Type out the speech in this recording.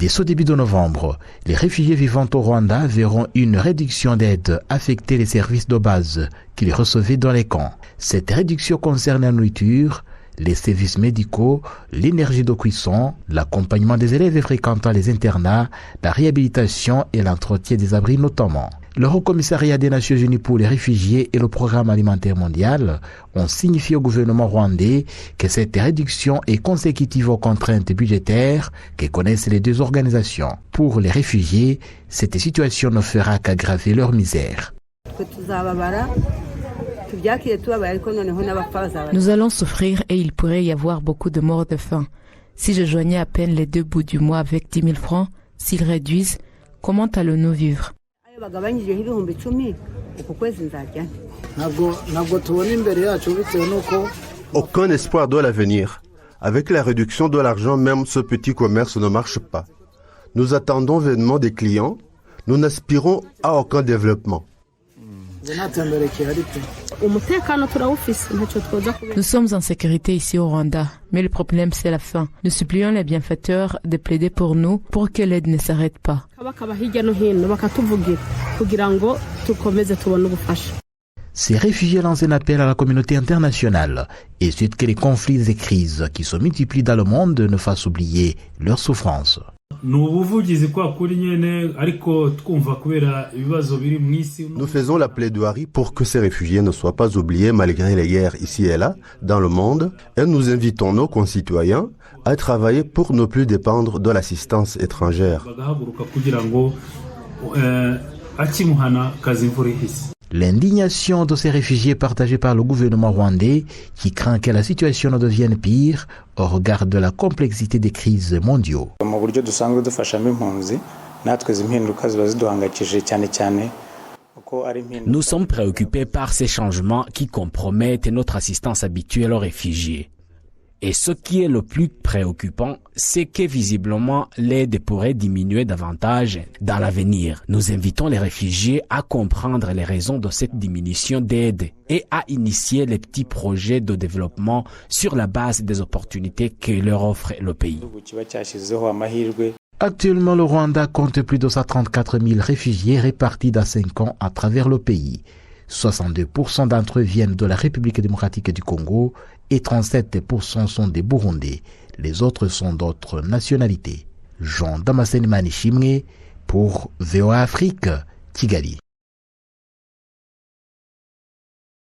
Dès ce début de novembre, les réfugiés vivant au Rwanda verront une réduction d'aide affecter les services de base qu'ils recevaient dans les camps. Cette réduction concerne la nourriture, les services médicaux, l'énergie de cuisson, l'accompagnement des élèves fréquentant les internats, la réhabilitation et l'entretien des abris notamment. Le Haut-Commissariat des Nations Unies pour les réfugiés et le Programme alimentaire mondial ont signifié au gouvernement rwandais que cette réduction est consécutive aux contraintes budgétaires que connaissent les deux organisations. Pour les réfugiés, cette situation ne fera qu'aggraver leur misère. Nous allons souffrir et il pourrait y avoir beaucoup de morts de faim. Si je joignais à peine les 2 bouts du mois avec 10 000 francs, s'ils réduisent, comment allons-nous vivre? Aucun espoir de l'avenir. Avec la réduction de l'argent, même ce petit commerce ne marche pas. Nous attendons vainement des clients. Nous n'aspirons à aucun développement. Nous sommes en sécurité ici au Rwanda, mais le problème c'est la faim. Nous supplions les bienfaiteurs de plaider pour nous pour que l'aide ne s'arrête pas. Ces réfugiés lancent un appel à la communauté internationale et suite que les conflits et crises qui se multiplient dans le monde ne fassent oublier leurs souffrances. Nous faisons la plaidoirie pour que ces réfugiés ne soient pas oubliés malgré les guerres ici et là dans le monde et nous invitons nos concitoyens à travailler pour ne plus dépendre de l'assistance étrangère. L'indignation de ces réfugiés est partagée par le gouvernement rwandais qui craint que la situation ne devienne pire au regard de la complexité des crises mondiaux. Nous sommes préoccupés par ces changements qui compromettent notre assistance habituelle aux réfugiés. Et ce qui est le plus préoccupant, c'est que visiblement l'aide pourrait diminuer davantage dans l'avenir. Nous invitons les réfugiés à comprendre les raisons de cette diminution d'aide et à initier les petits projets de développement sur la base des opportunités que leur offre le pays. Actuellement, le Rwanda compte plus de 134 000 réfugiés répartis dans 5 ans à travers le pays. 62% d'entre eux viennent de la République démocratique du Congo et 37% sont des Burundais. Les autres sont d'autres nationalités. Jean Damascene Manishimwe pour VOA Afrique, Kigali.